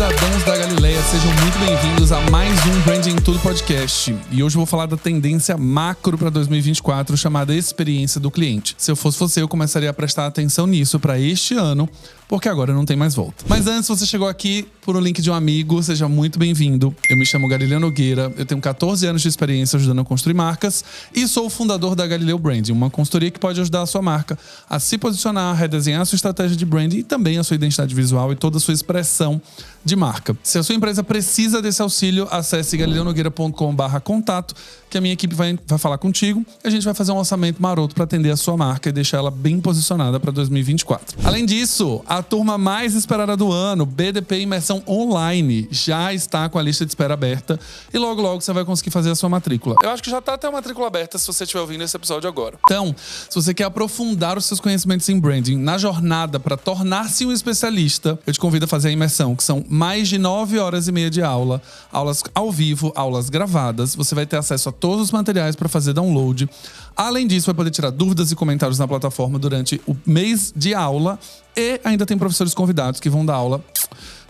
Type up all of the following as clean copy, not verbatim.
cidadãos da Galileia, sejam muito bem-vindos a mais um Branding em Tudo podcast. E hoje eu vou falar da tendência macro para 2024, chamada experiência do cliente. Se eu fosse você, eu começaria a prestar atenção nisso para este ano, porque agora não tem mais volta. Mas antes, você chegou aqui por um link de um amigo, seja muito bem-vindo. Eu me chamo Galileu Nogueira, eu tenho 14 anos de experiência ajudando a construir marcas e sou o fundador da Galileu Branding, uma consultoria que pode ajudar a sua marca a se posicionar, a redesenhar a sua estratégia de branding e também a sua identidade visual e toda a sua expressão de marca. Se a sua empresa precisa desse auxílio, acesse galileonogueira.com/contato, que a minha equipe vai falar contigo e a gente vai fazer um orçamento maroto para atender a sua marca e deixar ela bem posicionada para 2024. Além disso, a turma mais esperada do ano, BDP Imersão Online, já está com a lista de espera aberta e logo você vai conseguir fazer a sua matrícula. Eu acho que já está até a matrícula aberta se você estiver ouvindo esse episódio agora. Então, se você quer aprofundar os seus conhecimentos em branding na jornada para tornar-se um especialista, eu te convido a fazer a imersão, que são mais de 9 horas e meia de aula, aulas ao vivo, aulas gravadas. Você vai ter acesso a todos os materiais para fazer download. Além disso, vai poder tirar dúvidas e comentários na plataforma durante o mês de aula e ainda tem professores convidados que vão dar aula,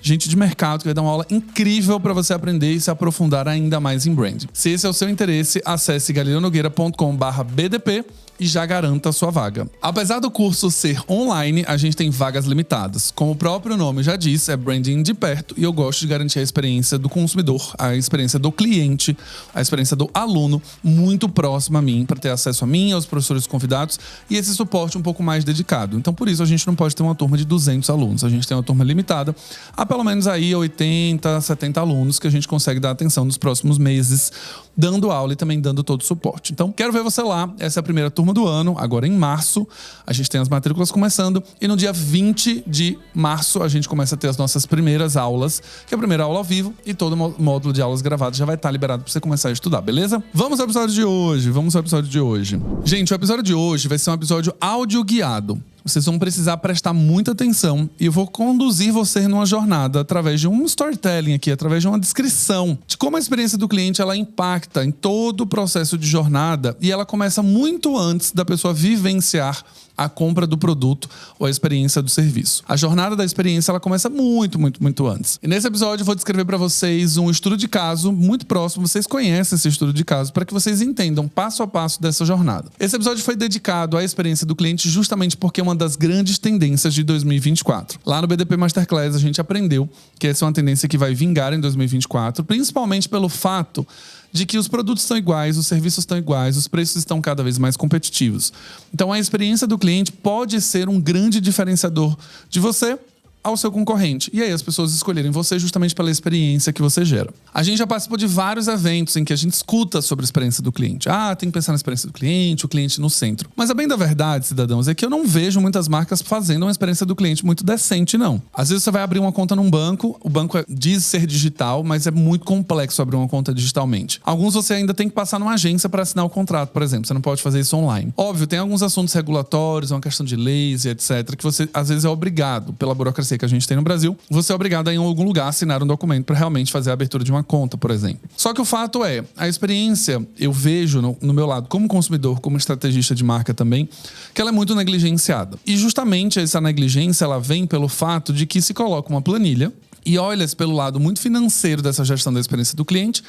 gente de mercado que vai dar uma aula incrível para você aprender e se aprofundar ainda mais em branding. Se esse é o seu interesse, acesse galileonogueira.com/bdp e já garanta a sua vaga. Apesar do curso ser online, a gente tem vagas limitadas. Como o próprio nome já diz, é branding de perto e eu gosto de garantir a experiência do consumidor, a experiência do cliente, a experiência do aluno muito próxima a mim, para ter acesso a mim, aos professores convidados e esse suporte um pouco mais dedicado. Então, por isso, a gente não pode ter uma turma de 200 alunos. A gente tem uma turma limitada a pelo menos aí 80, 70 alunos que a gente consegue dar atenção nos próximos meses, dando aula e também dando todo o suporte. Então, quero ver você lá. Essa é a primeira turma do ano, agora em março. A gente tem as matrículas começando e no dia 20 de março a gente começa a ter as nossas primeiras aulas, que é a primeira aula ao vivo e todo o módulo de aulas gravadas já vai estar liberado para você começar a estudar, beleza? Vamos ao episódio de hoje. Gente, o episódio de hoje vai ser um episódio áudio guiado. Vocês vão precisar prestar muita atenção e eu vou conduzir você numa jornada através de um storytelling aqui, através de uma descrição de como a experiência do cliente ela impacta em todo o processo de jornada e ela começa muito antes da pessoa vivenciar a compra do produto ou a experiência do serviço. A jornada da experiência ela começa muito antes. E nesse episódio eu vou descrever para vocês um estudo de caso muito próximo. Vocês conhecem esse estudo de caso para que vocês entendam passo a passo dessa jornada. Esse episódio foi dedicado à experiência do cliente justamente porque é uma das grandes tendências de 2024. Lá no BDP Masterclass a gente aprendeu que essa é uma tendência que vai vingar em 2024, principalmente pelo fato de que os produtos estão iguais, os serviços estão iguais, os preços estão cada vez mais competitivos. Então a experiência do cliente pode ser um grande diferenciador de você ao seu concorrente. E aí as pessoas escolherem você justamente pela experiência que você gera. A gente já participou de vários eventos em que a gente escuta sobre a experiência do cliente. Tem que pensar na experiência do cliente, o cliente no centro. Mas a bem da verdade, cidadãos, é que eu não vejo muitas marcas fazendo uma experiência do cliente muito decente, não. Às vezes você vai abrir uma conta num banco, o banco diz ser digital, mas é muito complexo abrir uma conta digitalmente. Alguns você ainda tem que passar numa agência para assinar o contrato, por exemplo. Você não pode fazer isso online. Óbvio, tem alguns assuntos regulatórios, uma questão de leis e etc, que você às vezes é obrigado, pela burocracia que a gente tem no Brasil, você é obrigado a ir em algum lugar assinar um documento para realmente fazer a abertura de uma conta, por exemplo. Só que o fato é, a experiência, eu vejo no meu lado, como consumidor, como estrategista de marca também, que ela é muito negligenciada. E justamente essa negligência, ela vem pelo fato de que se coloca uma planilha e olha-se pelo lado muito financeiro dessa gestão da experiência do cliente.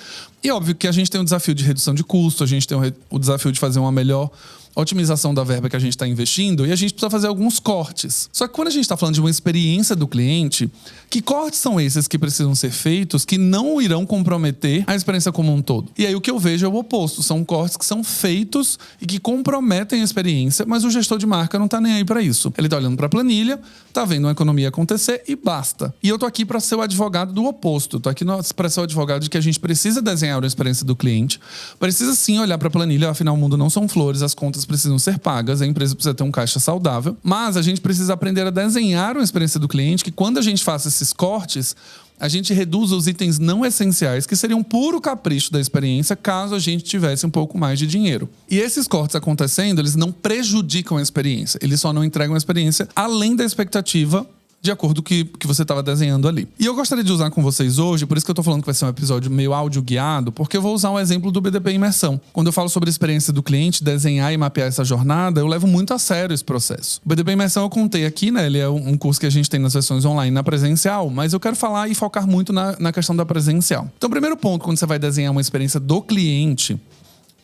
E óbvio que a gente tem o desafio de redução de custo, a gente tem o desafio de fazer uma melhor otimização da verba que a gente está investindo e a gente precisa fazer alguns cortes. Só que quando a gente está falando de uma experiência do cliente, que cortes são esses que precisam ser feitos que não irão comprometer a experiência como um todo? E aí o que eu vejo é o oposto. São cortes que são feitos e que comprometem a experiência, mas o gestor de marca não está nem aí para isso. Ele está olhando para a planilha, está vendo uma economia acontecer e basta. E eu tô aqui para ser o advogado do oposto. Eu tô aqui para ser o advogado de que a gente precisa desenhar uma experiência do cliente, precisa sim olhar para a planilha, afinal o mundo não são flores, as contas precisam ser pagas, a empresa precisa ter um caixa saudável, mas a gente precisa aprender a desenhar uma experiência do cliente que quando a gente faça esses cortes, a gente reduz os itens não essenciais, que seriam puro capricho da experiência, caso a gente tivesse um pouco mais de dinheiro. E esses cortes acontecendo, eles não prejudicam a experiência, eles só não entregam a experiência além da expectativa de acordo com o que você estava desenhando ali. E eu gostaria de usar com vocês hoje, por isso que eu tô falando que vai ser um episódio meio áudio guiado, porque eu vou usar um exemplo do BDP Imersão. Quando eu falo sobre a experiência do cliente, desenhar e mapear essa jornada, eu levo muito a sério esse processo. O BDP Imersão eu contei aqui, né? Ele é um curso que a gente tem nas versões online e na presencial, mas eu quero falar e focar muito na questão da presencial. Então, o primeiro ponto, quando você vai desenhar uma experiência do cliente,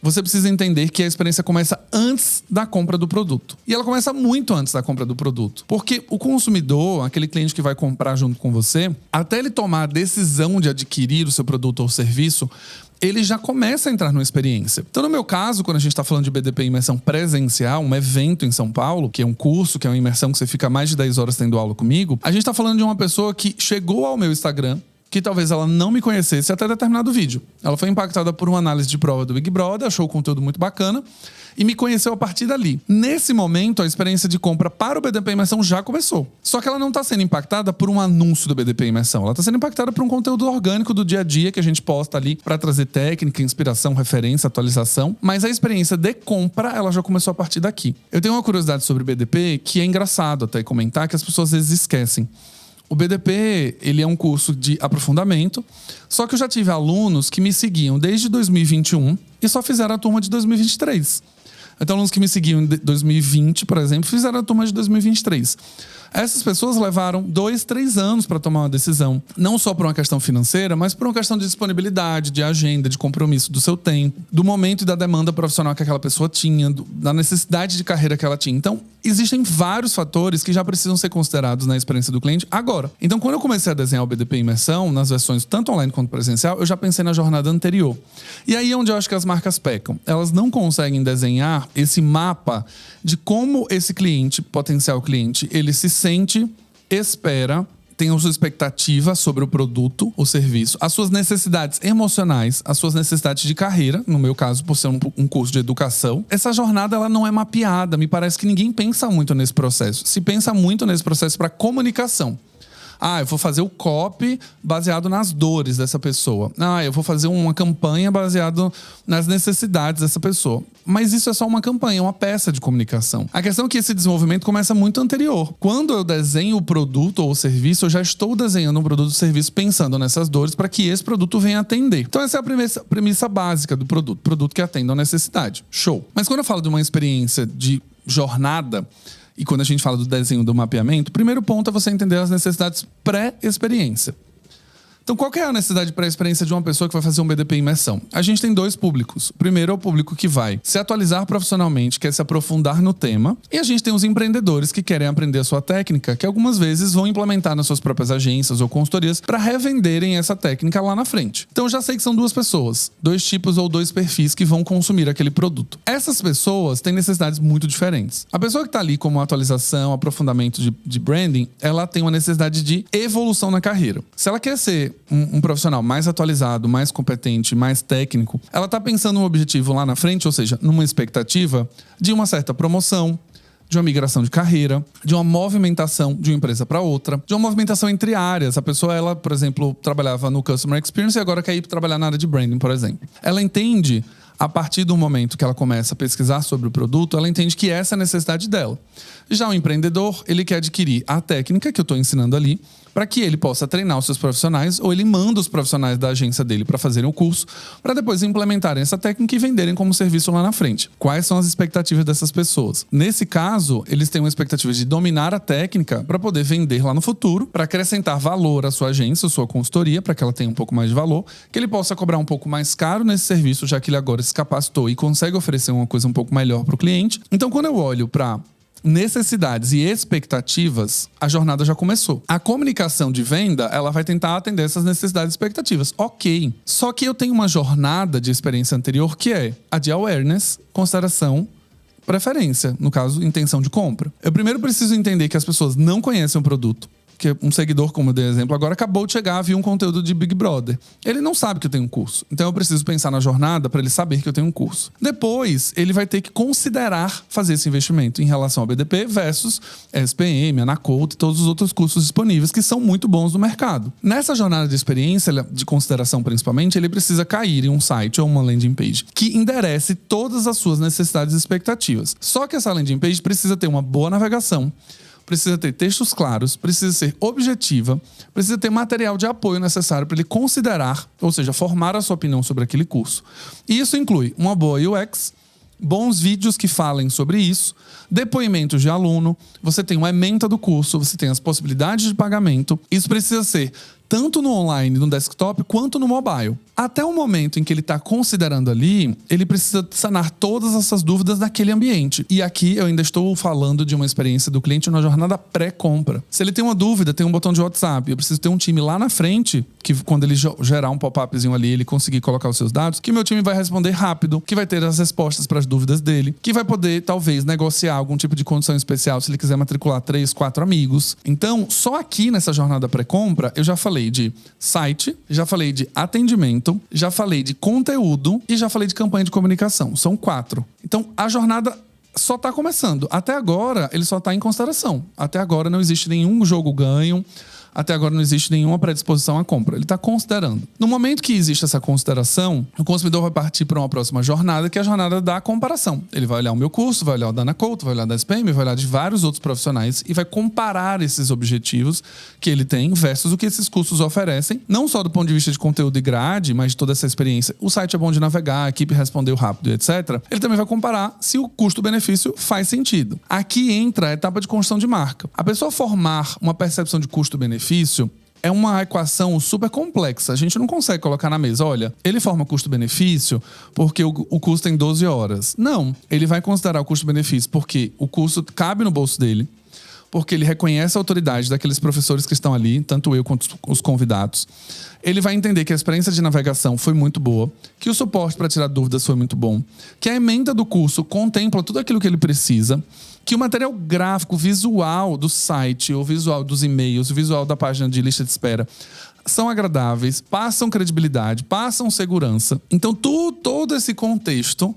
você precisa entender que a experiência começa antes da compra do produto. E ela começa muito antes da compra do produto. Porque o consumidor, aquele cliente que vai comprar junto com você, até ele tomar a decisão de adquirir o seu produto ou serviço, ele já começa a entrar numa experiência. Então, no meu caso, quando a gente está falando de BDP Imersão presencial, um evento em São Paulo, que é um curso, que é uma imersão que você fica mais de 10 horas tendo aula comigo, a gente está falando de uma pessoa que chegou ao meu Instagram, que talvez ela não me conhecesse até determinado vídeo. Ela foi impactada por uma análise de prova do Big Brother, achou o conteúdo muito bacana e me conheceu a partir dali. Nesse momento, a experiência de compra para o BDP Imersão já começou. Só que ela não está sendo impactada por um anúncio do BDP Imersão. Ela está sendo impactada por um conteúdo orgânico do dia a dia que a gente posta ali para trazer técnica, inspiração, referência, atualização. Mas a experiência de compra, ela já começou a partir daqui. Eu tenho uma curiosidade sobre o BDP que é engraçado até comentar, que as pessoas às vezes esquecem. O BDP, ele é um curso de aprofundamento, só que eu já tive alunos que me seguiam desde 2021 e só fizeram a turma de 2023. Então, alunos que me seguiam em 2020, por exemplo, fizeram a turma de 2023. Essas pessoas levaram 2, 3 anos para tomar uma decisão. Não só por uma questão financeira, mas por uma questão de disponibilidade, de agenda, de compromisso do seu tempo, do momento e da demanda profissional que aquela pessoa tinha, da necessidade de carreira que ela tinha. Então, existem vários fatores que já precisam ser considerados na experiência do cliente agora. Então, quando eu comecei a desenhar o BDP Imersão, nas versões tanto online quanto presencial, eu já pensei na jornada anterior. E aí é onde eu acho que as marcas pecam. Elas não conseguem desenhar esse mapa de como esse cliente, potencial cliente, ele se sente, espera, tem a sua expectativa sobre o produto ou serviço, as suas necessidades emocionais, as suas necessidades de carreira, no meu caso, por ser um curso de educação. Essa jornada ela não é mapeada, me parece que ninguém pensa muito nesse processo. Se pensa muito nesse processo para comunicação. Eu vou fazer o copy baseado nas dores dessa pessoa. Eu vou fazer uma campanha baseado nas necessidades dessa pessoa. Mas isso é só uma campanha, uma peça de comunicação. A questão é que esse desenvolvimento começa muito anterior. Quando eu desenho o produto ou o serviço, eu já estou desenhando um produto ou serviço pensando nessas dores para que esse produto venha atender. Então essa é a premissa básica do produto. Produto que atenda a necessidade. Show. Mas quando eu falo de uma experiência de jornada, e quando a gente fala do desenho do mapeamento, o primeiro ponto é você entender as necessidades pré-experiência. Então, qual que é a necessidade pré-experiência de uma pessoa que vai fazer um BDP Imersão? A gente tem 2 públicos. O primeiro é o público que vai se atualizar profissionalmente, quer se aprofundar no tema. E a gente tem os empreendedores que querem aprender a sua técnica, que algumas vezes vão implementar nas suas próprias agências ou consultorias para revenderem essa técnica lá na frente. Então, eu já sei que são 2 pessoas, 2 tipos ou 2 perfis que vão consumir aquele produto. Essas pessoas têm necessidades muito diferentes. A pessoa que está ali como atualização, aprofundamento de branding, ela tem uma necessidade de evolução na carreira. Se ela quer ser um profissional mais atualizado, mais competente, mais técnico, ela está pensando num objetivo lá na frente, ou seja, numa expectativa de uma certa promoção, de uma migração de carreira, de uma movimentação de uma empresa para outra, de uma movimentação entre áreas. A pessoa, ela, por exemplo, trabalhava no Customer Experience e agora quer ir trabalhar na área de branding, por exemplo. Ela entende, a partir do momento que ela começa a pesquisar sobre o produto, ela entende que essa é a necessidade dela. Já o empreendedor, ele quer adquirir a técnica que eu estou ensinando ali, para que ele possa treinar os seus profissionais, ou ele manda os profissionais da agência dele para fazerem o curso, para depois implementarem essa técnica e venderem como serviço lá na frente. Quais são as expectativas dessas pessoas? Nesse caso, eles têm uma expectativa de dominar a técnica para poder vender lá no futuro, para acrescentar valor à sua agência, à sua consultoria, para que ela tenha um pouco mais de valor, que ele possa cobrar um pouco mais caro nesse serviço, já que ele agora se capacitou e consegue oferecer uma coisa um pouco melhor para o cliente. Então, quando eu olho para necessidades e expectativas, a jornada já começou. A comunicação de venda, ela vai tentar atender essas necessidades e expectativas. Ok. Só que eu tenho uma jornada de experiência anterior que é a de awareness, consideração, preferência. No caso, intenção de compra. Eu primeiro preciso entender que as pessoas não conhecem o produto. Porque um seguidor, como eu dei exemplo agora, acabou de chegar, viu um conteúdo de Big Brother. Ele não sabe que eu tenho um curso. Então eu preciso pensar na jornada para ele saber que eu tenho um curso. Depois, ele vai ter que considerar fazer esse investimento em relação ao BDP versus SPM, Anacult e todos os outros cursos disponíveis que são muito bons no mercado. Nessa jornada de experiência, de consideração principalmente, ele precisa cair em um site ou uma landing page que enderece todas as suas necessidades e expectativas. Só que essa landing page precisa ter uma boa navegação, precisa ter textos claros, precisa ser objetiva, precisa ter material de apoio necessário para ele considerar, ou seja, formar a sua opinião sobre aquele curso. E isso inclui uma boa UX, bons vídeos que falem sobre isso, depoimentos de aluno, você tem uma ementa do curso, você tem as possibilidades de pagamento. Isso precisa ser tanto no online, no desktop, quanto no mobile. Até o momento em que ele está considerando ali, ele precisa sanar todas essas dúvidas naquele ambiente. E aqui eu ainda estou falando de uma experiência do cliente na jornada pré-compra. Se ele tem uma dúvida, tem um botão de WhatsApp. Eu preciso ter um time lá na frente, que quando ele gerar um pop-upzinho ali, ele conseguir colocar os seus dados, que meu time vai responder rápido, que vai ter as respostas para as dúvidas dele, que vai poder, talvez, negociar algum tipo de condição especial se ele quiser matricular 3, 4 amigos. Então, só aqui nessa jornada pré-compra, eu já falei de site, já falei de atendimento, já falei de conteúdo e já falei de campanha de comunicação. São 4. Então, a jornada só está começando. Até agora, ele só está em consideração. Até agora não existe nenhum jogo ganho. Até agora não existe nenhuma predisposição à compra. Ele está considerando. No momento que existe essa consideração, o consumidor vai partir para uma próxima jornada, que é a jornada da comparação. Ele vai olhar o meu curso, vai olhar o da Ana Couto, vai olhar da SPM, vai olhar de vários outros profissionais e vai comparar esses objetivos que ele tem versus o que esses cursos oferecem, não só do ponto de vista de conteúdo e grade, mas de toda essa experiência. O site é bom de navegar, a equipe respondeu rápido, etc. Ele também vai comparar se o custo-benefício faz sentido. Aqui entra a etapa de construção de marca. A pessoa formar uma percepção de custo-benefício é uma equação super complexa. A gente não consegue colocar na mesa, olha, ele forma custo-benefício porque o custo tem 12 horas. Não, ele vai considerar o custo-benefício porque o custo cabe no bolso dele, porque ele reconhece a autoridade daqueles professores que estão ali, tanto eu quanto os convidados. Ele vai entender que a experiência de navegação foi muito boa, que o suporte para tirar dúvidas foi muito bom, que a ementa do curso contempla tudo aquilo que ele precisa, que o material gráfico, visual do site, o visual dos e-mails, o visual da página de lista de espera são agradáveis, passam credibilidade, passam segurança. Então, todo esse contexto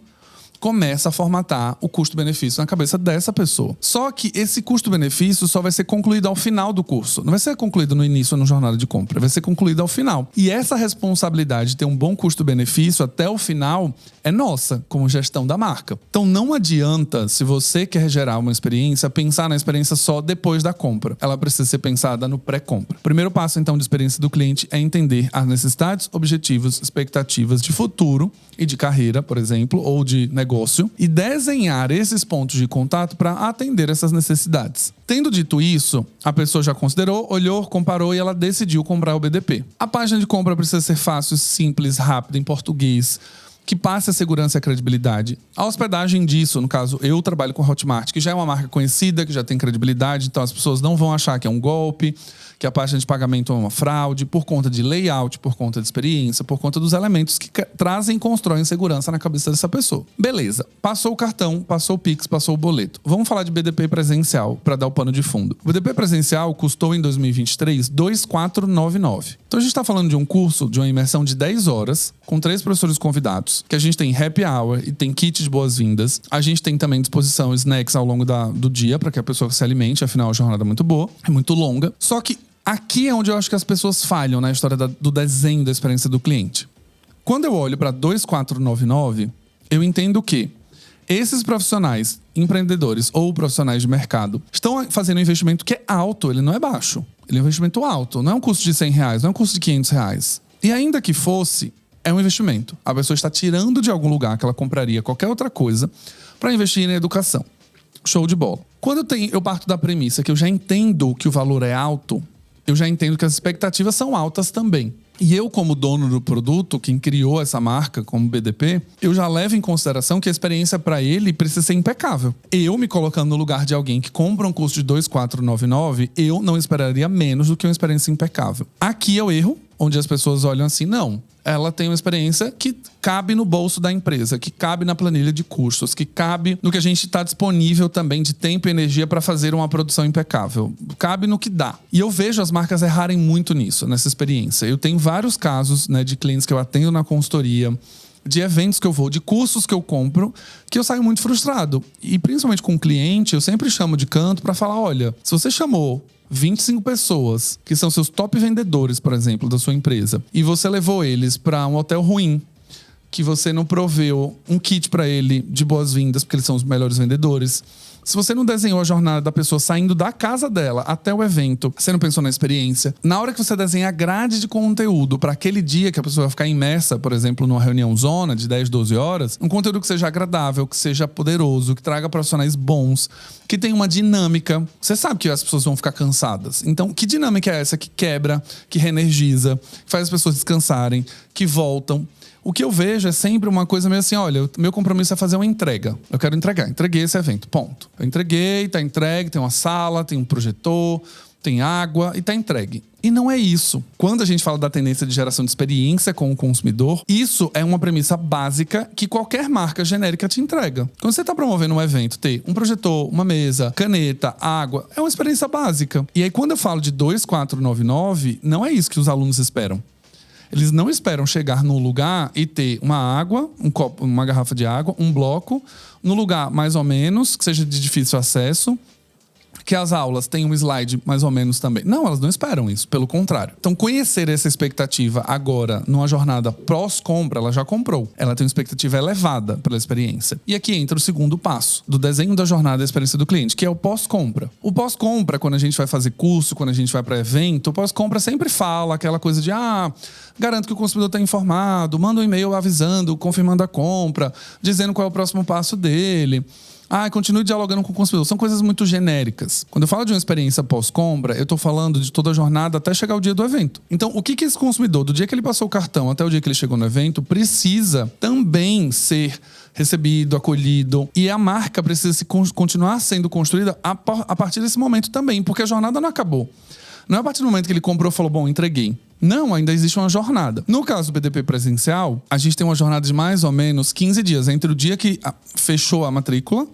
começa a formatar o custo-benefício na cabeça dessa pessoa. Só que esse custo-benefício só vai ser concluído ao final do curso. Não vai ser concluído no início ou na jornada de compra. Vai ser concluído ao final. E essa responsabilidade de ter um bom custo-benefício até o final é nossa, como gestão da marca. Então não adianta, se você quer gerar uma experiência, pensar na experiência só depois da compra. Ela precisa ser pensada no pré-compra. O primeiro passo, então, de experiência do cliente é entender as necessidades, objetivos, expectativas de futuro e de carreira, por exemplo, ou de negócio, e desenhar esses pontos de contato para atender essas necessidades. Tendo dito isso, a pessoa já considerou, olhou, comparou e ela decidiu comprar o BDP. A página de compra precisa ser fácil, simples, rápida, em português, que passe a segurança e a credibilidade. A hospedagem disso, no caso, eu trabalho com a Hotmart, que já é uma marca conhecida, que já tem credibilidade, então as pessoas não vão achar que é um golpe, que a página de pagamento é uma fraude, por conta de layout, por conta de experiência, por conta dos elementos que trazem e constroem segurança na cabeça dessa pessoa. Beleza, passou o cartão, passou o Pix, passou o boleto. Vamos falar de BDP presencial, para dar o pano de fundo. O BDP presencial custou em 2023 2.499. Então a gente está falando de um curso, de uma imersão de 10 horas, com 3 professores convidados, que a gente tem happy hour e tem kit de boas-vindas. A gente tem também disposição snacks ao longo do dia, para que a pessoa se alimente, afinal a jornada é muito boa, é muito longa. Só que aqui é onde eu acho que as pessoas falham na história do desenho da experiência do cliente. Quando eu olho para 2.499, eu entendo que esses profissionais, empreendedores ou profissionais de mercado, estão fazendo um investimento que é alto, ele não é baixo. Ele é um investimento alto, não é um custo de R$100, não é um custo de R$500. E ainda que fosse, é um investimento. A pessoa está tirando de algum lugar que ela compraria qualquer outra coisa para investir em educação. Show de bola. Quando eu parto da premissa que eu já entendo que o valor é alto, eu já entendo que as expectativas são altas também. E eu, como dono do produto, quem criou essa marca como BDP, eu já levo em consideração que a experiência para ele precisa ser impecável. Eu me colocando no lugar de alguém que compra um curso de 2.499, eu não esperaria menos do que uma experiência impecável. Aqui é o erro, onde as pessoas olham assim, não. Ela tem uma experiência que cabe no bolso da empresa, que cabe na planilha de custos, que cabe no que a gente está disponível também de tempo e energia para fazer uma produção impecável. Cabe no que dá. E eu vejo as marcas errarem muito nisso, nessa experiência. Eu tenho vários casos, né, de clientes que eu atendo na consultoria, de eventos que eu vou, de cursos que eu compro, que eu saio muito frustrado. E principalmente com o cliente, eu sempre chamo de canto para falar, olha, se você chamou 25 pessoas, que são seus top vendedores, por exemplo, da sua empresa, e você levou eles para um hotel ruim, que você não proveu um kit para ele de boas-vindas, porque eles são os melhores vendedores, Se você não desenhou a jornada da pessoa saindo da casa dela até o evento, você não pensou na experiência. Na hora que você desenha a grade de conteúdo para aquele dia que a pessoa vai ficar imersa, por exemplo, numa reunião zona de 10, 12 horas, um conteúdo que seja agradável, que seja poderoso, que traga profissionais bons, que tenha uma dinâmica. Você sabe que as pessoas vão ficar cansadas. Então, que dinâmica é essa que quebra, que reenergiza, que faz as pessoas descansarem, que voltam? O que eu vejo é sempre uma coisa meio assim, olha, meu compromisso é fazer uma entrega. Eu quero entregar. Entreguei esse evento, ponto. Eu entreguei, tá entregue, tem uma sala, tem um projetor, tem água e tá entregue. E não é isso. Quando a gente fala da tendência de geração de experiência com o consumidor, isso é uma premissa básica que qualquer marca genérica te entrega. Quando você está promovendo um evento, ter um projetor, uma mesa, caneta, água, é uma experiência básica. E aí quando eu falo de 2499, não é isso que os alunos esperam. Eles não esperam chegar num lugar e ter uma água, um copo, uma garrafa de água, um bloco, no lugar mais ou menos, que seja de difícil acesso, que as aulas tenham um slide mais ou menos também. Não, elas não esperam isso, pelo contrário. Então, conhecer essa expectativa agora, numa jornada pós-compra, ela já comprou. Ela tem uma expectativa elevada pela experiência. E aqui entra o segundo passo do desenho da jornada da experiência do cliente, que é o pós-compra. O pós-compra, quando a gente vai fazer curso, quando a gente vai para evento, o pós-compra sempre fala aquela coisa de garanto que o consumidor está informado, manda um e-mail avisando, confirmando a compra, dizendo qual é o próximo passo dele. Continue dialogando com o consumidor. São coisas muito genéricas. Quando eu falo de uma experiência pós-compra, eu estou falando de toda a jornada até chegar o dia do evento. Então, o que esse consumidor, do dia que ele passou o cartão até o dia que ele chegou no evento, precisa também ser recebido, acolhido. E a marca precisa continuar sendo construída a partir desse momento também, porque a jornada não acabou. Não é a partir do momento que ele comprou e falou, bom, entreguei. Não, ainda existe uma jornada. No caso do BDP presencial, a gente tem uma jornada de mais ou menos 15 dias, entre o dia que fechou a matrícula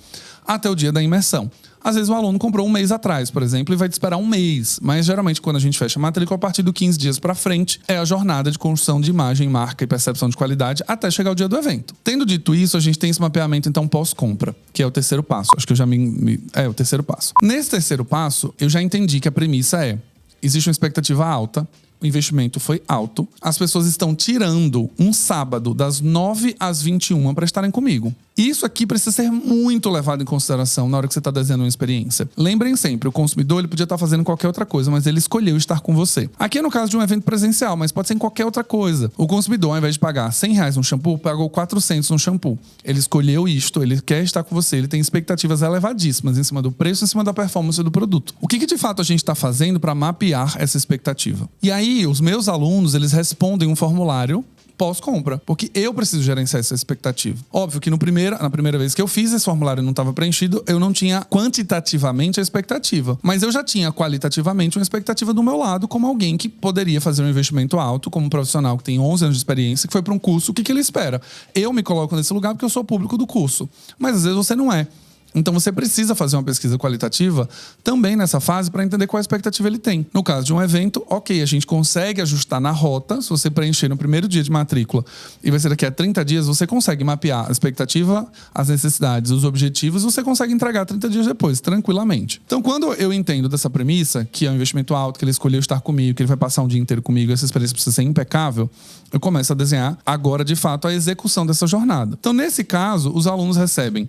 até o dia da imersão. Às vezes o aluno comprou um mês atrás, por exemplo, e vai te esperar um mês. Mas geralmente quando a gente fecha a matrícula, a partir do 15 dias para frente, é a jornada de construção de imagem, marca e percepção de qualidade até chegar o dia do evento. Tendo dito isso, a gente tem esse mapeamento então pós-compra, que é o terceiro passo. Acho que eu já É o terceiro passo. Nesse terceiro passo, eu já entendi que a premissa existe uma expectativa alta, o investimento foi alto, as pessoas estão tirando um sábado das 9 às 21 para estarem comigo. Isso aqui precisa ser muito levado em consideração na hora que você está desenhando uma experiência. Lembrem sempre, o consumidor ele podia estar fazendo qualquer outra coisa, mas ele escolheu estar com você. Aqui é no caso de um evento presencial, mas pode ser em qualquer outra coisa. O consumidor, ao invés de pagar R$100 no shampoo, pagou 400 no shampoo. Ele escolheu isto, ele quer estar com você, ele tem expectativas elevadíssimas em cima do preço, em cima da performance do produto. O que de fato a gente está fazendo para mapear essa expectativa? E aí, os meus alunos, eles respondem um formulário pós-compra, porque eu preciso gerenciar essa expectativa. Óbvio que na primeira vez que eu fiz esse formulário e não estava preenchido, eu não tinha quantitativamente a expectativa, mas eu já tinha qualitativamente uma expectativa do meu lado como alguém que poderia fazer um investimento alto, como um profissional que tem 11 anos de experiência, que foi para um curso, o que ele espera? Eu me coloco nesse lugar porque eu sou público do curso, mas às vezes você não é. Então você precisa fazer uma pesquisa qualitativa também nessa fase para entender qual a expectativa ele tem. No caso de um evento, ok, a gente consegue ajustar na rota. Se você preencher no primeiro dia de matrícula e vai ser daqui a 30 dias, você consegue mapear a expectativa, as necessidades, os objetivos, você consegue entregar 30 dias depois, tranquilamente. Então quando eu entendo dessa premissa, que é um investimento alto, que ele escolheu estar comigo, que ele vai passar um dia inteiro comigo, essa experiência precisa ser impecável, eu começo a desenhar agora de fato a execução dessa jornada. Então nesse caso, os alunos recebem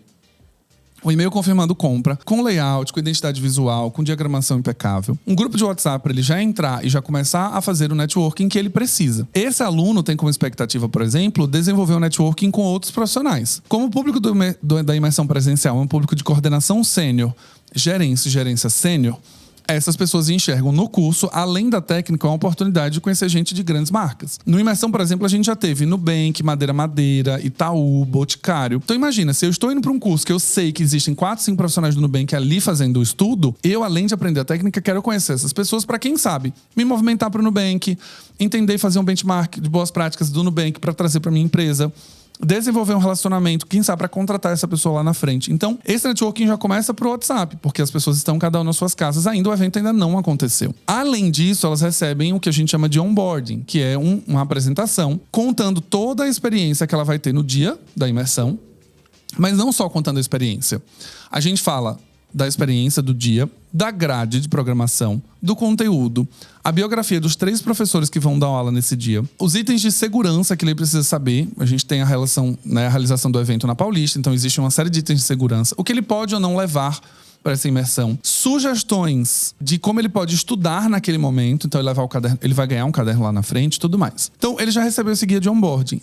o e-mail confirmando compra, com layout, com identidade visual, com diagramação impecável. Um grupo de WhatsApp para ele já entrar e já começar a fazer o networking que ele precisa. Esse aluno tem como expectativa, por exemplo, desenvolver um networking com outros profissionais. Como o público da imersão presencial é um público de coordenação sênior, gerência sênior, essas pessoas enxergam no curso, além da técnica, uma oportunidade de conhecer gente de grandes marcas. No Imersão, por exemplo, a gente já teve Nubank, Madeira, Itaú, Boticário. Então imagina, se eu estou indo para um curso que eu sei que existem 4, 5 profissionais do Nubank ali fazendo o estudo, eu, além de aprender a técnica, quero conhecer essas pessoas para, quem sabe, me movimentar para o Nubank, entender e fazer um benchmark de boas práticas do Nubank para trazer para minha empresa, desenvolver um relacionamento, quem sabe, para contratar essa pessoa lá na frente. Então, esse networking já começa pro WhatsApp, porque as pessoas estão cada uma nas suas casas, ainda o evento ainda não aconteceu. Além disso, elas recebem o que a gente chama de onboarding, que é uma apresentação contando toda a experiência que ela vai ter no dia da imersão, mas não só contando a experiência. A gente fala da experiência do dia, da grade de programação, do conteúdo, a biografia dos 3 professores que vão dar aula nesse dia, os itens de segurança que ele precisa saber. A gente tem a realização do evento na Paulista, então existe uma série de itens de segurança, o que ele pode ou não levar para essa imersão, sugestões de como ele pode estudar naquele momento, então ele vai ganhar um caderno lá na frente e tudo mais. Então ele já recebeu esse guia de onboarding,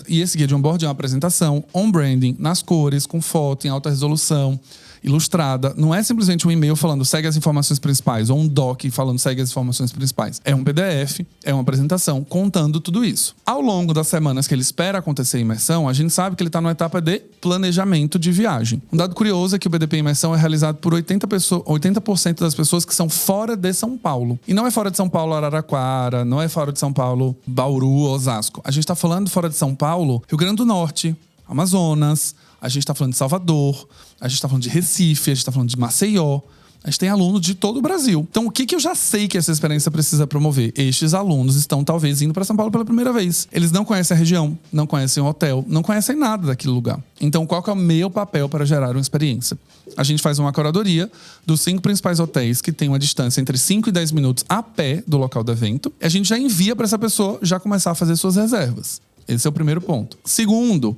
e esse guia de onboarding é uma apresentação on-branding, nas cores, com foto, em alta resolução, ilustrada. Não é simplesmente um e-mail falando segue as informações principais, ou um doc falando segue as informações principais. É um PDF, é uma apresentação contando tudo isso. Ao longo das semanas que ele espera acontecer a imersão, a gente sabe que ele está numa etapa de planejamento de viagem. Um dado curioso é que o BDP Imersão é realizado por 80% das pessoas que são fora de São Paulo. E não é fora de São Paulo Araraquara, não é fora de São Paulo Bauru, Osasco. A gente está falando fora de São Paulo, Rio Grande do Norte, Amazonas, a gente está falando de Salvador, a gente está falando de Recife, a gente está falando de Maceió. A gente tem alunos de todo o Brasil. Então, o que eu já sei que essa experiência precisa promover? Estes alunos estão, talvez, indo para São Paulo pela primeira vez. Eles não conhecem a região, não conhecem o hotel, não conhecem nada daquele lugar. Então, qual que é o meu papel para gerar uma experiência? A gente faz uma curadoria dos 5 principais hotéis que tem uma distância entre 5 e 10 minutos a pé do local do evento. E a gente já envia para essa pessoa já começar a fazer suas reservas. Esse é o primeiro ponto. Segundo,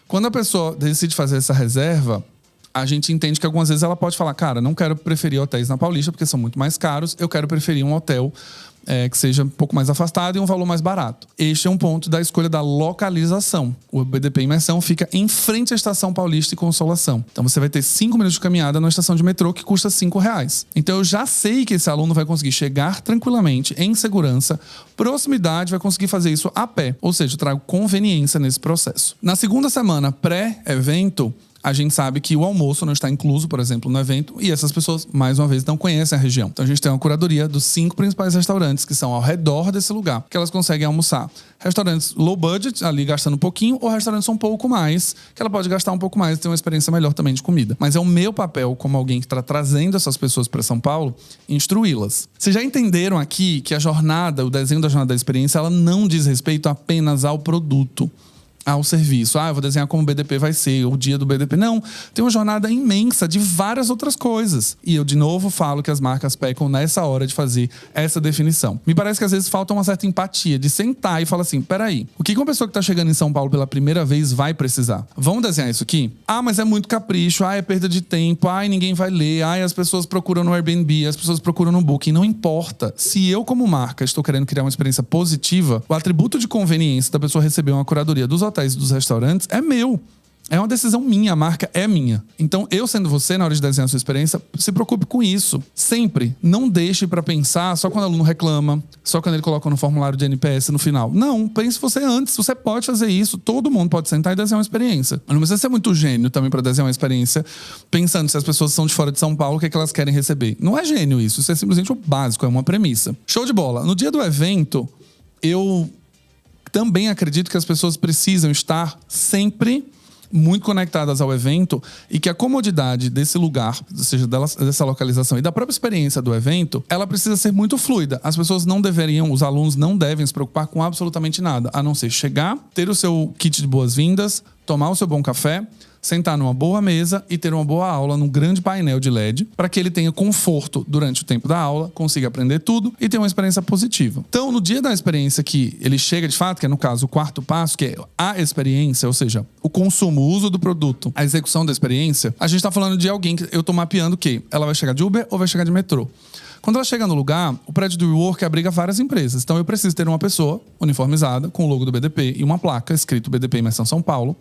quando a pessoa decide fazer essa reserva, a gente entende que algumas vezes ela pode falar, cara, não quero preferir hotéis na Paulista porque são muito mais caros, eu quero preferir um hotel que seja um pouco mais afastado e um valor mais barato. Este é um ponto da escolha da localização. O BDP Imersão fica em frente à Estação Paulista e Consolação. Então você vai ter 5 minutos de caminhada numa estação de metrô que custa R$5. Então eu já sei que esse aluno vai conseguir chegar tranquilamente, em segurança, proximidade, vai conseguir fazer isso a pé. Ou seja, eu trago conveniência nesse processo. Na segunda semana pré-evento, a gente sabe que o almoço não está incluso, por exemplo, no evento, e essas pessoas, mais uma vez, não conhecem a região. Então a gente tem uma curadoria dos 5 principais restaurantes que são ao redor desse lugar, que elas conseguem almoçar. Restaurantes low budget, ali gastando um pouquinho, ou restaurantes um pouco mais, que ela pode gastar um pouco mais e ter uma experiência melhor também de comida. Mas é o meu papel, como alguém que está trazendo essas pessoas para São Paulo, instruí-las. Vocês já entenderam aqui que a jornada, o desenho da jornada da experiência, ela não diz respeito apenas ao produto, ao serviço. Eu vou desenhar como o BDP vai ser, o dia do BDP. Não, tem uma jornada imensa de várias outras coisas. E eu, de novo, falo que as marcas pecam nessa hora de fazer essa definição. Me parece que às vezes falta uma certa empatia de sentar e falar assim, peraí, o que uma pessoa que tá chegando em São Paulo pela primeira vez vai precisar? Vamos desenhar isso aqui? Mas é muito capricho, é perda de tempo, ninguém vai ler, as pessoas procuram no Airbnb, as pessoas procuram no Booking. Não importa. Se eu, como marca, estou querendo criar uma experiência positiva, o atributo de conveniência da pessoa receber uma curadoria dos hotéis e dos restaurantes é meu. É uma decisão minha, a marca é minha. Então, eu sendo você, na hora de desenhar a sua experiência, se preocupe com isso. Sempre. Não deixe pra pensar só quando o aluno reclama, só quando ele coloca no formulário de NPS no final. Não, pense você antes. Você pode fazer isso. Todo mundo pode sentar e desenhar uma experiência. Não precisa ser muito gênio também pra desenhar uma experiência, pensando se as pessoas são de fora de São Paulo, o que é que elas querem receber. Não é gênio isso. Isso é simplesmente o básico, é uma premissa. Show de bola. No dia do evento, eu também acredito que as pessoas precisam estar sempre muito conectadas ao evento e que a comodidade desse lugar, ou seja, dessa localização e da própria experiência do evento, ela precisa ser muito fluida. As pessoas não deveriam, os alunos não devem se preocupar com absolutamente nada, a não ser chegar, ter o seu kit de boas-vindas, tomar o seu bom café, sentar numa boa mesa e ter uma boa aula num grande painel de LED para que ele tenha conforto durante o tempo da aula, consiga aprender tudo e tenha uma experiência positiva. Então, no dia da experiência que ele chega de fato, que é no caso o 4º passo, que é a experiência, ou seja, o consumo, o uso do produto, a execução da experiência, a gente está falando de alguém que eu estou mapeando o quê? Ela vai chegar de Uber ou vai chegar de metrô? Quando ela chega no lugar, o prédio do WeWork abriga várias empresas. Então eu preciso ter uma pessoa uniformizada com o logo do BDP e uma placa escrito BDP Imersão São Paulo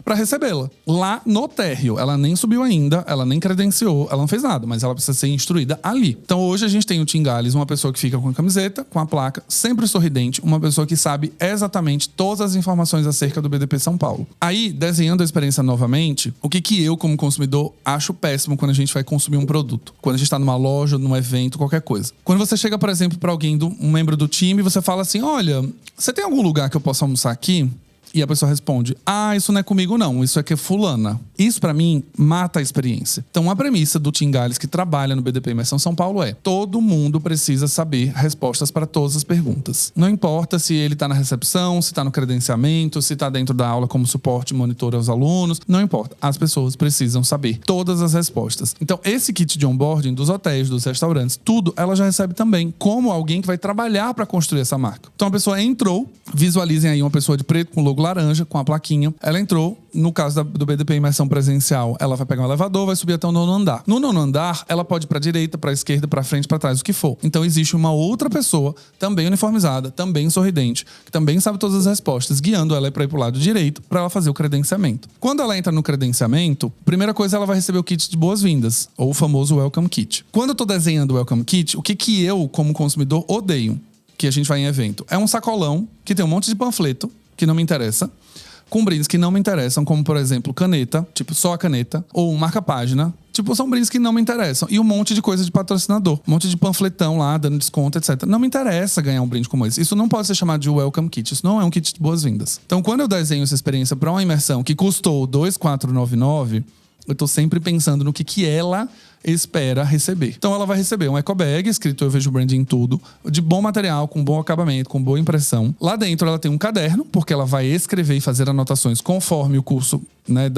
para recebê-la. Lá no térreo, ela nem subiu ainda, ela nem credenciou, ela não fez nada, mas ela precisa ser instruída ali. Então hoje a gente tem o Tim Gales, uma pessoa que fica com a camiseta, com a placa, sempre sorridente, uma pessoa que sabe exatamente todas as informações acerca do BDP São Paulo. Aí, desenhando a experiência novamente, o que eu, como consumidor, acho péssimo quando a gente vai consumir um produto. Quando a gente está numa loja, num evento, qualquer coisa. Quando você chega, por exemplo, para alguém, um membro do time, você fala assim, olha, você tem algum lugar que eu possa almoçar aqui? E a pessoa responde, isso não é comigo não, isso aqui é fulana. Isso, pra mim, mata a experiência. Então, a premissa do Tim Galles, que trabalha no BDP Imersão São Paulo, é: todo mundo precisa saber respostas para todas as perguntas. Não importa se ele tá na recepção, se tá no credenciamento, se tá dentro da aula como suporte e monitor aos alunos. Não importa. As pessoas precisam saber todas as respostas. Então, esse kit de onboarding dos hotéis, dos restaurantes, tudo, ela já recebe também como alguém que vai trabalhar para construir essa marca. Então, a pessoa entrou, visualizem aí uma pessoa de preto com logo laranja, com a plaquinha. Ela entrou, no caso do BDP Imersão Presencial, ela vai pegar um elevador, vai subir até o 9º andar. No 9º andar, ela pode ir pra direita, pra esquerda, pra frente, pra trás, o que for. Então, existe uma outra pessoa, também uniformizada, também sorridente, que também sabe todas as respostas, guiando ela para ir pro lado direito, pra ela fazer o credenciamento. Quando ela entra no credenciamento, primeira coisa, ela vai receber o kit de boas-vindas, ou o famoso Welcome Kit. Quando eu tô desenhando o Welcome Kit, o que eu, como consumidor, odeio, que a gente vai em evento, é um sacolão que tem um monte de panfleto, que não me interessa, com brindes que não me interessam, como, por exemplo, caneta, tipo só a caneta, ou marca-página. Tipo, são brindes que não me interessam. E um monte de coisa de patrocinador. Um monte de panfletão lá, dando desconto, etc. Não me interessa ganhar um brinde como esse. Isso não pode ser chamado de Welcome Kit. Isso não é um kit de boas-vindas. Então, quando eu desenho essa experiência para uma imersão que custou R$2.499, eu tô sempre pensando no que ela espera receber. Então ela vai receber um eco bag, escrito Eu Vejo Branding em Tudo, de bom material, com bom acabamento, com boa impressão. Lá dentro ela tem um caderno, porque ela vai escrever e fazer anotações conforme o curso, né,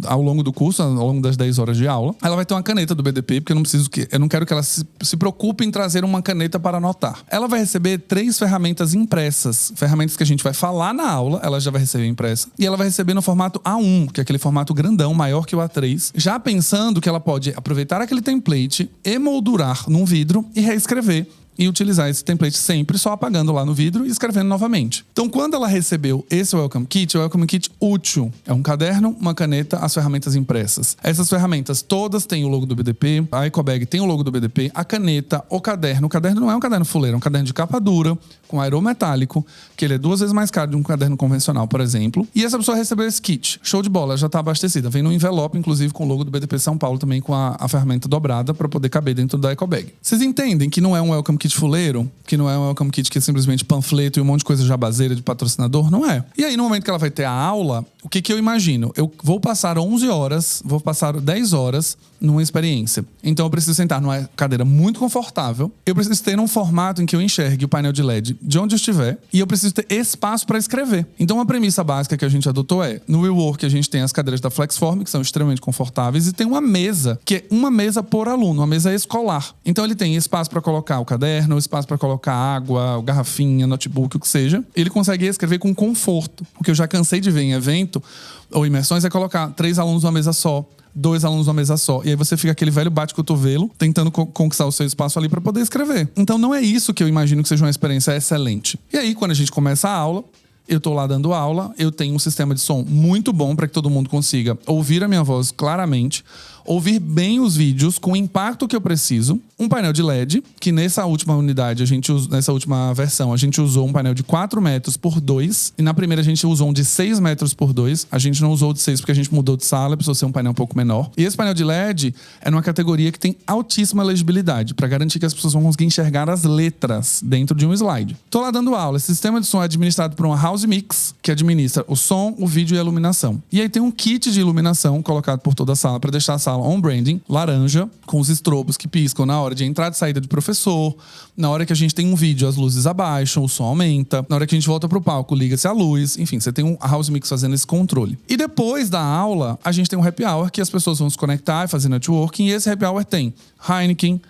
ao longo do curso, ao longo das 10 horas de aula. Ela vai ter uma caneta do BDP, porque eu não quero que ela se preocupe em trazer uma caneta para anotar. Ela vai receber 3 ferramentas impressas, ferramentas que a gente vai falar na aula, ela já vai receber impressa, e ela vai receber no formato A1, que é aquele formato grandão, maior que o A3, já pensando que ela pode aproveitar aquele template, emoldurar num vidro e reescrever. E utilizar esse template sempre só apagando lá no vidro e escrevendo novamente. Então, quando ela recebeu esse Welcome Kit, é o Welcome Kit útil. É um caderno, uma caneta, as ferramentas impressas. Essas ferramentas todas têm o logo do BDP, a EcoBag tem o logo do BDP, a caneta, o caderno. O caderno não é um caderno fuleiro, é um caderno de capa dura, com aerometálico, que ele é 2 vezes mais caro de um caderno convencional, por exemplo. E essa pessoa recebeu esse kit. Show de bola, já está abastecida. Vem no envelope, inclusive, com o logo do BDP São Paulo, também com a ferramenta dobrada para poder caber dentro da EcoBag. Vocês entendem que não é um Welcome Kit fuleiro, que não é um Welcome Kit que é simplesmente panfleto e um monte de coisa jabazeira de patrocinador? Não é. E aí, no momento que ela vai ter a aula, o que eu imagino? Eu vou passar 11 horas, vou passar 10 horas numa experiência. Então eu preciso sentar numa cadeira muito confortável, eu preciso ter um formato em que eu enxergue o painel de LED de onde eu estiver e eu preciso ter espaço para escrever. Então uma premissa básica que a gente adotou é, no WeWork a gente tem as cadeiras da Flexform, que são extremamente confortáveis, e tem uma mesa, que é uma mesa por aluno, uma mesa escolar. Então ele tem espaço para colocar o caderno, espaço para colocar água, garrafinha, notebook, o que seja. Ele consegue escrever com conforto. O que eu já cansei de ver em evento ou imersões é colocar 3 alunos numa mesa só, 2 alunos numa mesa só. E aí você fica aquele velho bate-cotovelo tentando conquistar o seu espaço ali para poder escrever. Então não é isso que eu imagino que seja uma experiência excelente. E aí, quando a gente começa a aula, eu tô lá dando aula, eu tenho um sistema de som muito bom para que todo mundo consiga ouvir a minha voz claramente, ouvir bem os vídeos com o impacto que eu preciso. Um painel de LED, que nessa última unidade, nessa última versão, a gente usou um painel de 4 metros por 2. E na primeira a gente usou um de 6 metros por 2. A gente não usou o de 6 porque a gente mudou de sala, precisou ser um painel um pouco menor. E esse painel de LED é numa categoria que tem altíssima legibilidade, para garantir que as pessoas vão conseguir enxergar as letras dentro de um slide. Tô lá dando aula. Esse sistema de som é administrado por uma House Mix, que administra o som, o vídeo e a iluminação. E aí tem um kit de iluminação colocado por toda a sala para deixar a sala on branding, laranja, com os estrobos que piscam na hora de entrada e saída de professor. Na hora que a gente tem um vídeo, as luzes abaixam, o som aumenta. Na hora que a gente volta pro palco, liga-se a luz. Enfim, você tem a House Mix fazendo esse controle. E depois da aula, a gente tem um happy hour que as pessoas vão se conectar e fazer networking. E esse happy hour tem Heineken,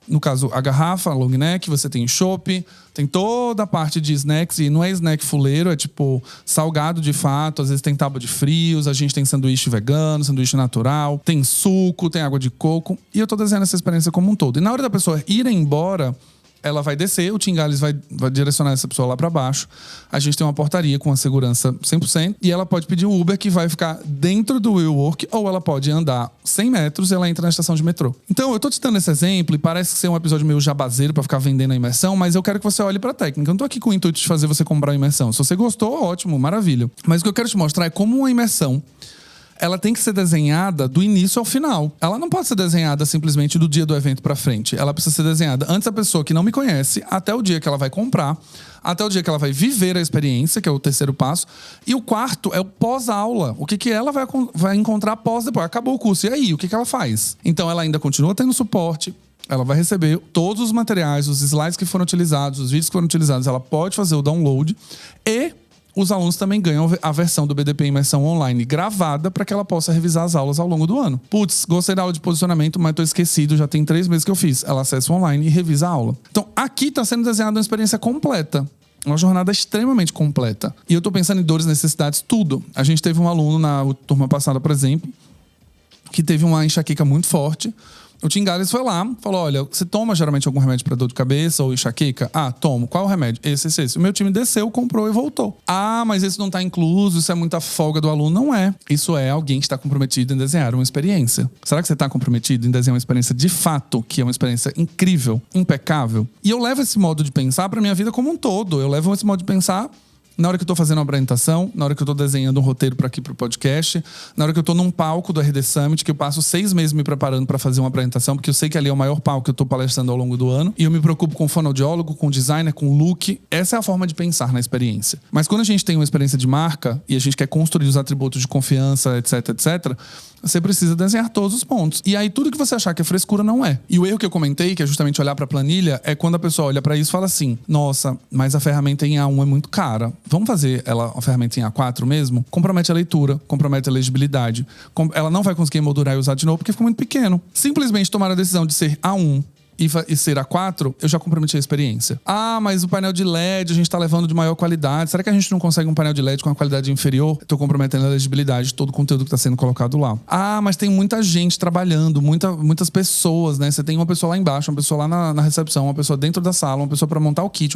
no caso, a garrafa, a long neck, você tem chopp, tem toda a parte de snacks, e não é snack fuleiro, é tipo salgado de fato, às vezes tem tábua de frios, a gente tem sanduíche vegano, sanduíche natural, tem suco, tem água de coco, e eu tô desenhando essa experiência como um todo. E na hora da pessoa ir embora, ela vai descer, o Tim Galles vai direcionar essa pessoa lá para baixo. A gente tem uma portaria com a segurança 100%. E ela pode pedir um Uber que vai ficar dentro do WeWork, ou ela pode andar 100 metros e ela entra na estação de metrô. Então, eu tô te dando esse exemplo e parece ser um episódio meio jabazeiro para ficar vendendo a imersão, mas eu quero que você olhe para a técnica. Eu não tô aqui com o intuito de fazer você comprar a imersão. Se você gostou, ótimo, maravilha. Mas o que eu quero te mostrar é como uma imersão ela tem que ser desenhada do início ao final. Ela não pode ser desenhada simplesmente do dia do evento pra frente. Ela precisa ser desenhada antes da pessoa que não me conhece, até o dia que ela vai comprar, até o dia que ela vai viver a experiência, que é o terceiro passo. E o quarto é o pós-aula. O que ela vai encontrar depois. Acabou o curso. E aí, o que ela faz? Então, ela ainda continua tendo suporte. Ela vai receber todos os materiais, os slides que foram utilizados, os vídeos que foram utilizados. Ela pode fazer o download. E os alunos também ganham a versão do BDP Imersão Online gravada para que ela possa revisar as aulas ao longo do ano. Putz, gostei da aula de posicionamento, mas tô esquecido, já tem 3 meses que eu fiz. Ela acessa online e revisa a aula. Então, aqui está sendo desenhada uma experiência completa. Uma jornada extremamente completa. E eu tô pensando em dores, necessidades, tudo. A gente teve um aluno na turma passada, por exemplo, que teve uma enxaqueca muito forte. O Tim Gales foi lá, falou, olha, você toma geralmente algum remédio para dor de cabeça ou enxaqueca? Ah, tomo. Qual o remédio? Esse. O meu time desceu, comprou e voltou. Ah, mas esse não tá incluso, isso é muita folga do aluno. Não é. Isso é alguém que está comprometido em desenhar uma experiência. Será que você está comprometido em desenhar uma experiência de fato, que é uma experiência incrível, impecável? E eu levo esse modo de pensar pra minha vida como um todo. Eu levo esse modo de pensar na hora que eu tô fazendo uma apresentação, na hora que eu tô desenhando um roteiro para aqui pro podcast, na hora que eu tô num palco do RD Summit, que eu passo 6 meses me preparando para fazer uma apresentação, porque eu sei que ali é o maior palco que eu tô palestrando ao longo do ano, e eu me preocupo com o fonoaudiólogo, com o designer, com o look. Essa é a forma de pensar na experiência. Mas quando a gente tem uma experiência de marca e a gente quer construir os atributos de confiança, etc, você precisa desenhar todos os pontos. E aí tudo que você achar que é frescura não é. E o erro que eu comentei, que é justamente olhar pra planilha, é quando a pessoa olha pra isso e fala assim, nossa, mas a ferramenta em A1 é muito cara. Vamos fazer a ferramenta em A4 mesmo? Compromete a leitura, compromete a legibilidade. Ela não vai conseguir emoldurar e usar de novo porque fica muito pequeno. Simplesmente tomar a decisão de ser A1 e ser A4, eu já comprometi a experiência. Ah, mas o painel de LED a gente tá levando de maior qualidade. Será que a gente não consegue um painel de LED com uma qualidade inferior? Eu tô comprometendo a legibilidade de todo o conteúdo que tá sendo colocado lá. Ah, mas tem muita gente trabalhando, muitas pessoas, né? Você tem uma pessoa lá embaixo, uma pessoa lá na recepção, uma pessoa dentro da sala, uma pessoa pra montar o kit.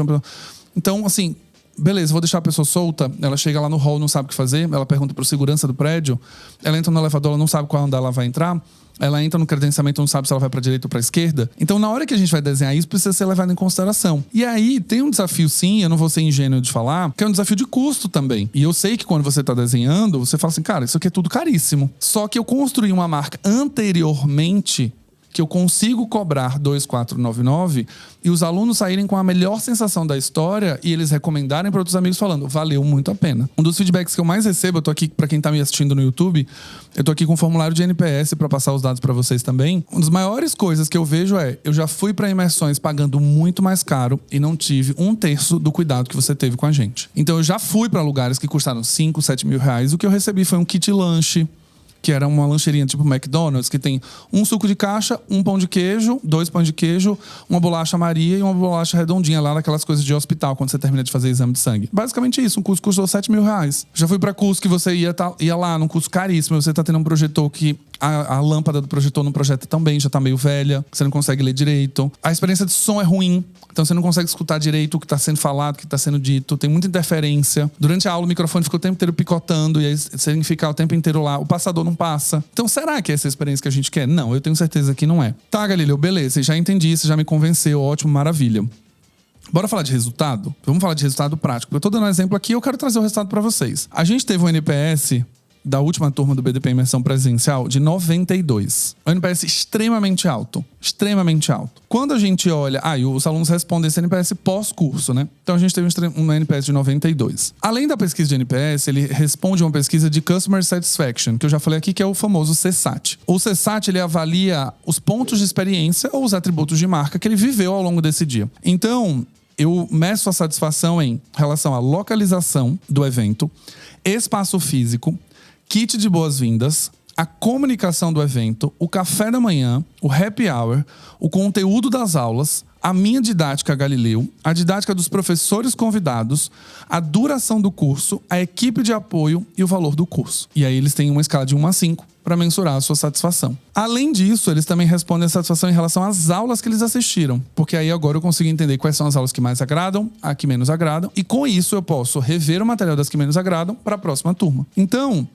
Então, assim, beleza, vou deixar a pessoa solta. Ela chega lá no hall, não sabe o que fazer. Ela pergunta pro segurança do prédio. Ela entra no elevador, ela não sabe qual andar ela vai entrar. Ela entra no credenciamento, não sabe se ela vai pra direita ou pra esquerda. Então, na hora que a gente vai desenhar isso, precisa ser levado em consideração. E aí, tem um desafio sim, eu não vou ser ingênuo de falar, que é um desafio de custo também. E eu sei que quando você tá desenhando, você fala assim, cara, isso aqui é tudo caríssimo. Só que eu construí uma marca anteriormente que eu consigo cobrar 2.499 e os alunos saírem com a melhor sensação da história e eles recomendarem para outros amigos falando, valeu muito a pena. Um dos feedbacks que eu mais recebo, eu tô aqui, para quem tá me assistindo no YouTube, eu tô aqui com um formulário de NPS para passar os dados para vocês também. Uma das maiores coisas que eu vejo é, eu já fui para imersões pagando muito mais caro e não tive 1/3 do cuidado que você teve com a gente. Então eu já fui para lugares que custaram 5, 7 mil reais, o que eu recebi foi um kit lanche, que era uma lancheirinha tipo McDonald's, que tem um suco de caixa, um pão de queijo, 2 pães de queijo, uma bolacha Maria e uma bolacha redondinha lá, daquelas coisas de hospital, quando você termina de fazer exame de sangue. Basicamente isso, um curso custou 7 mil reais. Já fui pra curso que você ia lá, num curso caríssimo, você tá tendo um projetor que a lâmpada do projetor não projeta tão bem, já tá meio velha, você não consegue ler direito. A experiência de som é ruim, então você não consegue escutar direito o que tá sendo falado, o que tá sendo dito, tem muita interferência. Durante a aula o microfone fica o tempo inteiro picotando e aí você tem que ficar o tempo inteiro lá, o passador não passa. Então será que é essa experiência que a gente quer? Não, eu tenho certeza que não é. Tá, Galileu, beleza, já entendi, você já me convenceu, ótimo, maravilha. Bora falar de resultado? Vamos falar de resultado prático. Eu tô dando um exemplo aqui, eu quero trazer o resultado pra vocês. A gente teve um NPS da última turma do BDP Imersão Presencial de 92. Um NPS extremamente alto. Extremamente alto. Quando a gente olha... e os alunos respondem esse NPS pós-curso, né? Então a gente teve um NPS de 92. Além da pesquisa de NPS, ele responde a uma pesquisa de Customer Satisfaction, que eu já falei aqui, que é o famoso CSAT. O CSAT, ele avalia os pontos de experiência ou os atributos de marca que ele viveu ao longo desse dia. Então, eu meço a satisfação em relação à localização do evento, espaço físico, kit de boas-vindas, a comunicação do evento, o café da manhã, o happy hour, o conteúdo das aulas, a minha didática Galileu, a didática dos professores convidados, a duração do curso, a equipe de apoio e o valor do curso. E aí eles têm uma escala de 1 a 5 para mensurar a sua satisfação. Além disso, eles também respondem a satisfação em relação às aulas que eles assistiram, porque aí agora eu consigo entender quais são as aulas que mais agradam, a que menos agradam, e com isso eu posso rever o material das que menos agradam para a próxima turma. Então,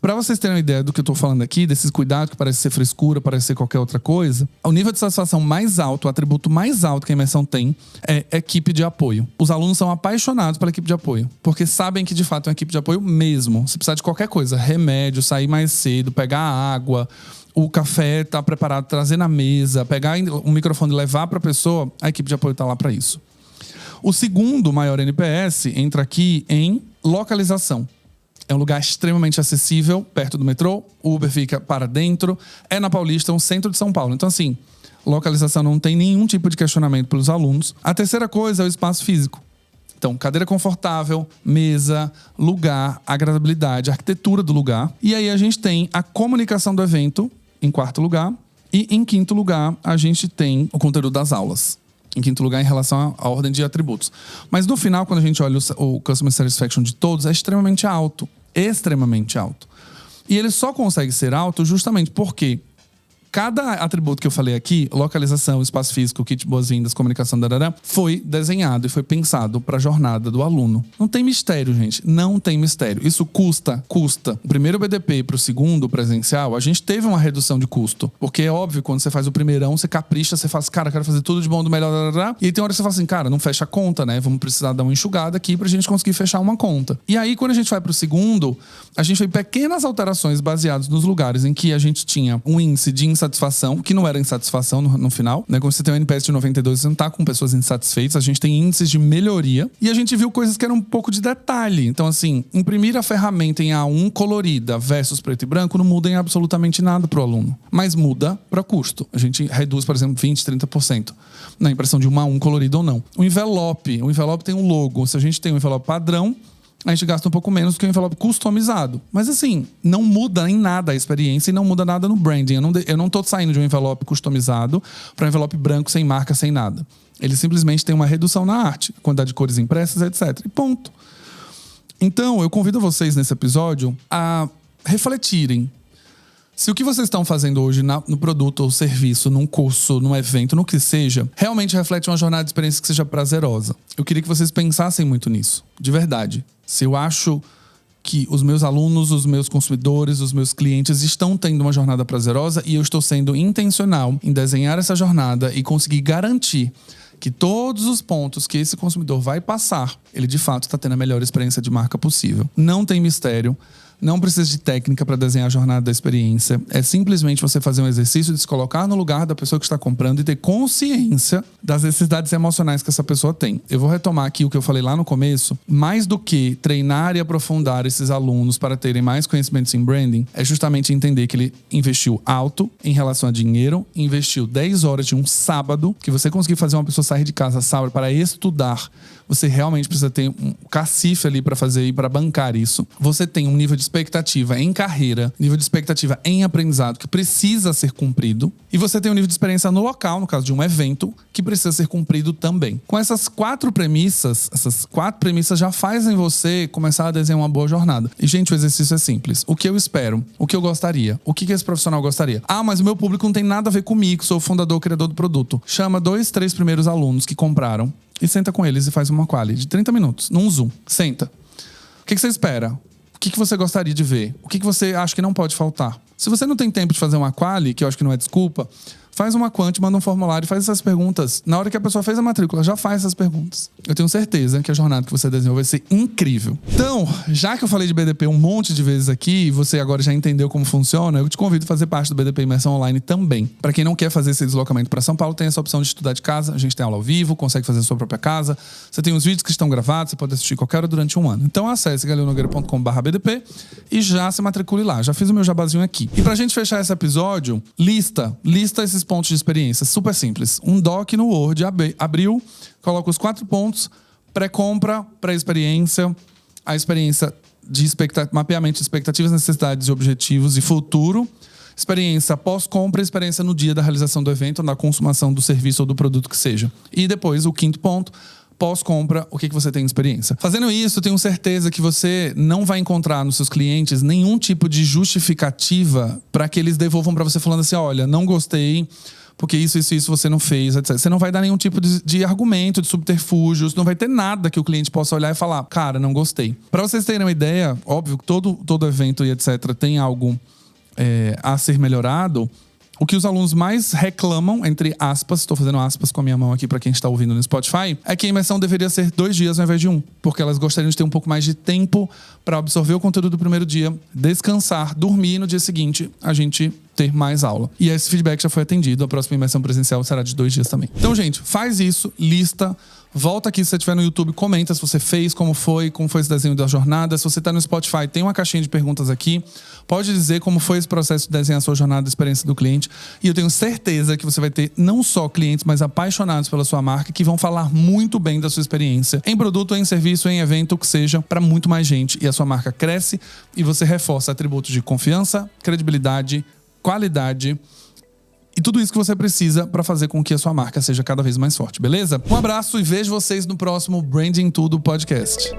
Pra vocês terem uma ideia do que eu tô falando aqui, desses cuidados que parece ser frescura, parece ser qualquer outra coisa, o nível de satisfação mais alto, o atributo mais alto que a imersão tem é equipe de apoio. Os alunos são apaixonados pela equipe de apoio, porque sabem que de fato é uma equipe de apoio mesmo. Se precisar de qualquer coisa, remédio, sair mais cedo, pegar água, o café tá preparado, trazer na mesa, pegar um microfone e levar pra pessoa, a equipe de apoio tá lá pra isso. O segundo maior NPS entra aqui em localização. É um lugar extremamente acessível, perto do metrô. O Uber fica para dentro. É na Paulista, um centro de São Paulo. Então, assim, localização não tem nenhum tipo de questionamento pelos alunos. A terceira coisa é o espaço físico. Então, cadeira confortável, mesa, lugar, agradabilidade, arquitetura do lugar. E aí a gente tem a comunicação do evento, em quarto lugar. E em quinto lugar, a gente tem o conteúdo das aulas. Em quinto lugar, em relação à ordem de atributos. Mas no final, quando a gente olha o Customer Satisfaction de todos, é extremamente alto. Extremamente alto. E ele só consegue ser alto justamente porque cada atributo que eu falei aqui, localização, espaço físico, kit boas-vindas, comunicação, foi desenhado e foi pensado para a jornada do aluno. Não tem mistério, gente. Não tem mistério. Isso custa. O primeiro BDP para o segundo presencial, a gente teve uma redução de custo. Porque é óbvio, quando você faz o primeirão, você capricha, você faz, cara, quero fazer tudo de bom, do melhor, E aí tem hora que você fala assim, cara, não fecha a conta, né? Vamos precisar dar uma enxugada aqui pra gente conseguir fechar uma conta. E aí, quando a gente vai pro segundo, a gente fez pequenas alterações baseadas nos lugares em que a gente tinha um índice de insatisfação, que não era insatisfação no final, né? Quando você tem um NPS de 92, você não tá com pessoas insatisfeitas, a gente tem índices de melhoria. E a gente viu coisas que eram um pouco de detalhe. Então, assim, imprimir a ferramenta em A1 colorida versus preto e branco não muda em absolutamente nada pro aluno. Mas muda para custo. A gente reduz, por exemplo, 20%, 30% na impressão de um A1 colorido ou não. O envelope tem um logo. Se a gente tem um envelope padrão, a gente gasta um pouco menos do que um envelope customizado. Mas assim, não muda em nada a experiência e não muda nada no branding. Eu não tô saindo de um envelope customizado para um envelope branco, sem marca, sem nada. Ele simplesmente tem uma redução na arte, quantidade de cores impressas, etc. E ponto. Então, eu convido vocês nesse episódio a refletirem. Se o que vocês estão fazendo hoje no produto ou serviço, num curso, num evento, no que seja, realmente reflete uma jornada de experiência que seja prazerosa. Eu queria que vocês pensassem muito nisso, de verdade. Se eu acho que os meus alunos, os meus consumidores, os meus clientes estão tendo uma jornada prazerosa e eu estou sendo intencional em desenhar essa jornada e conseguir garantir que todos os pontos que esse consumidor vai passar, ele de fato está tendo a melhor experiência de marca possível. Não tem mistério. Não precisa de técnica para desenhar a jornada da experiência. É simplesmente você fazer um exercício de se colocar no lugar da pessoa que está comprando e ter consciência das necessidades emocionais que essa pessoa tem. Eu vou retomar aqui o que eu falei lá no começo. Mais do que treinar e aprofundar esses alunos para terem mais conhecimentos em branding, é justamente entender que ele investiu alto em relação a dinheiro, investiu 10 horas de um sábado, que você conseguir fazer uma pessoa sair de casa sábado para estudar. Você realmente precisa ter um cacife ali para fazer e para bancar isso. Você tem um nível de expectativa em carreira, nível de expectativa em aprendizado que precisa ser cumprido. E você tem um nível de experiência no local, no caso de um evento, que precisa ser cumprido também. Com essas quatro premissas já fazem você começar a desenhar uma boa jornada. E, gente, o exercício é simples. O que eu espero? O que eu gostaria? O que esse profissional gostaria? Ah, mas o meu público não tem nada a ver comigo, sou o fundador, criador do produto. Chama 2, 3 primeiros alunos que compraram e senta com eles e faz uma quali de 30 minutos, num Zoom. Senta. O que você espera? O que você gostaria de ver? O que você acha que não pode faltar? Se você não tem tempo de fazer uma quali, que eu acho que não é desculpa, faz uma quant, manda um formulário e faz essas perguntas. Na hora que a pessoa fez a matrícula, já faz essas perguntas. Eu tenho certeza que a jornada que você desenhou vai ser incrível. Então, já que eu falei de BDP um monte de vezes aqui, e você agora já entendeu como funciona, eu te convido a fazer parte do BDP Imersão Online também. Para quem não quer fazer esse deslocamento para São Paulo, tem essa opção de estudar de casa. A gente tem aula ao vivo, consegue fazer a sua própria casa. Você tem os vídeos que estão gravados, você pode assistir qualquer hora durante um ano. Então acesse galeonogueira.com/BDP e já se matricule lá. Já fiz o meu jabazinho aqui. E pra gente fechar esse episódio, lista esses pontos de experiência. Super simples. Um doc no Word, abriu, coloca os 4 pontos: pré-compra, pré-experiência, a experiência de mapeamento de expectativas, necessidades e objetivos e futuro, experiência pós-compra, experiência no dia da realização do evento, na consumação do serviço ou do produto que seja. E depois, o 5º ponto, pós-compra, o que você tem de experiência. Fazendo isso, eu tenho certeza que você não vai encontrar nos seus clientes nenhum tipo de justificativa para que eles devolvam para você falando assim, olha, não gostei porque isso você não fez, etc. Você não vai dar nenhum tipo de argumento, de subterfúgios, não vai ter nada que o cliente possa olhar e falar, cara, não gostei. Pra vocês terem uma ideia, óbvio que todo evento e etc. tem algo a ser melhorado. O que os alunos mais reclamam, entre aspas, estou fazendo aspas com a minha mão aqui para quem está ouvindo no Spotify, é que a imersão deveria ser 2 dias ao invés de 1. Porque elas gostariam de ter um pouco mais de tempo para absorver o conteúdo do primeiro dia, descansar, dormir e no dia seguinte a gente ter mais aula. E esse feedback já foi atendido. A próxima imersão presencial será de 2 dias também. Então, gente, faz isso, lista. Volta aqui se você estiver no YouTube, comenta se você fez, como foi esse desenho da jornada. Se você está no Spotify, tem uma caixinha de perguntas aqui. Pode dizer como foi esse processo de desenhar a sua jornada, a experiência do cliente. E eu tenho certeza que você vai ter não só clientes, mas apaixonados pela sua marca, que vão falar muito bem da sua experiência em produto, em serviço, em evento, o que seja, para muito mais gente. E a sua marca cresce e você reforça atributos de confiança, credibilidade, qualidade e tudo isso que você precisa para fazer com que a sua marca seja cada vez mais forte, beleza? Um abraço e vejo vocês no próximo Branding Tudo Podcast.